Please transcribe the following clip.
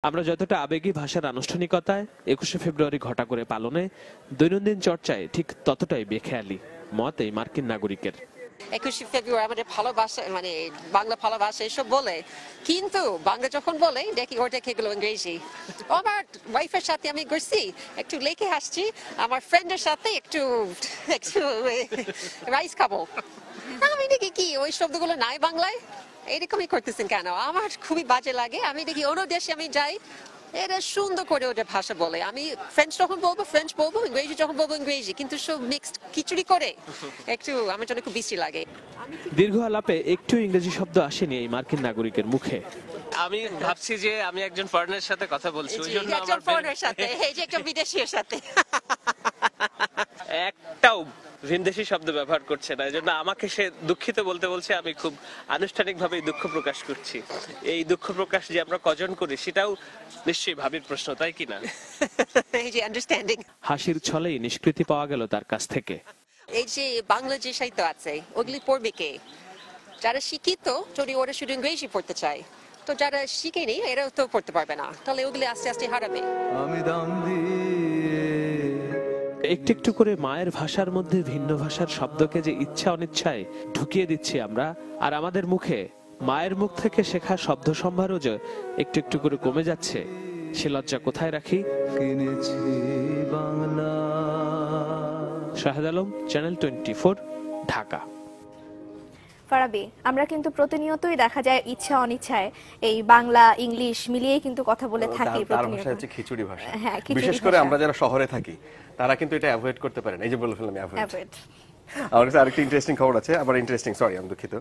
আমরা যতটা আবেগী ভাষার আনুষ্ঠানিকতায় 21শে ফেব্রুয়ারি ঘটা করে পালনে, দৈনন্দিন চর্চায় ঠিক ততটাই বেখেয়ালি মত এই মার্কিন নাগরিকের। 21শে ফেব্রুয়ারি আমাদের ভালোবাসা মানে বাংলা ভালোবাসা এসব বলে, কিন্তু বাংলা যখন বলে দেখি ওটা এগুলো ইংরেজি। আমার ওয়াইফের সাথে আমি গেছি একটু লেকে আসছি, আমার ফ্রেন্ডের সাথে একটু একটু রাইস খাবো, আমি দেখি কি ওই শব্দগুলো নাই বাংলায়, এরকমই করতেছেন কেন? আমার খুবই বাজে লাগে। আমি দেখি অন্য দেশে আমি যাই, এরা সুন্দর করে ওদের ভাষা বলে, আমি ফ্রেঞ্চ যখন বলবো ফ্রেঞ্চ বলবো, ইংরেজি যখন বলবো ইংরেজি, কিন্তু সব মিক্সড খিচুড়ি করে একটু আমার জন্য খুব বিশ্রী লাগে। দীর্ঘ আলাপে একটু ইংরেজি শব্দ আসেনি এই মার্কিন নাগরিকের মুখে। আমি ভাবছি যে আমি একজন ফরেনারের সাথে কথা বলছি, ওই জন্য একজন ফরেনারের সাথে, এই যে একজন বিদেশীর সাথে একটাও ভিনদেশী শব্দ ব্যবহার করছে না, এজন্য আমাকে সে দুঃখিত বলতে বলছে। আমি খুব আনুষ্ঠানিকভাবে দুঃখ প্রকাশ করছি। এই দুঃখ প্রকাশ যে আমরা কজন করি সেটাও নিশ্চয়ই ভাবির প্রশ্ন, তাই কিনা? এই যে আন্ডারস্ট্যান্ডিং। হাসির ছলেই নিষ্কৃতি পাওয়া গেল তার কাছ থেকে। এই যে বাংলা যে সাহিত্য আছে ওগুলি পড়বে কে? যারা শিক্ষিত যদি ওরা শুধু ইংরেজি পড়তে চায়, তো যারা শিখেনি এরাও তো পড়তে পারবে না, তাহলে ওগুলি আস্তে আস্তে হারাবে। একটু একটু করে মায়ের ভাষার মধ্যে ভিন্ন ভাষার শব্দকে যে ইচ্ছা অনিচ্ছায় ঢুকিয়ে দিচ্ছি আমরা, আর আমাদের মুখে মায়ের মুখ থেকে শেখা শব্দ সম্ভারও যে একটু একটু করে কমে যাচ্ছে, সে লজ্জা কোথায় রাখি? শাহেদ আলম, চ্যানেল 24, ঢাকা। ফারাবি, আমরা কিন্তু প্রতিনিয়তই দেখা যায় ইচ্ছা অনিচ্ছায় এই বাংলা ইংলিশ মিলিয়ে কিন্তু কথা বলে থাকি। তার ভাষা হচ্ছে খিচুড়ি ভাষা। হ্যাঁ, বিশেষ করে আমরা যারা শহরে থাকি তারা কিন্তু এটা অ্যাভয়েড করতে পারেন। এই যে বলে ফেললাম অ্যাভয়েড। আমার কাছে আরেকটা ইন্টারেস্টিং খবর আছে, আবার ইন্টারেস্টিং, সরি আমি দুঃখিত।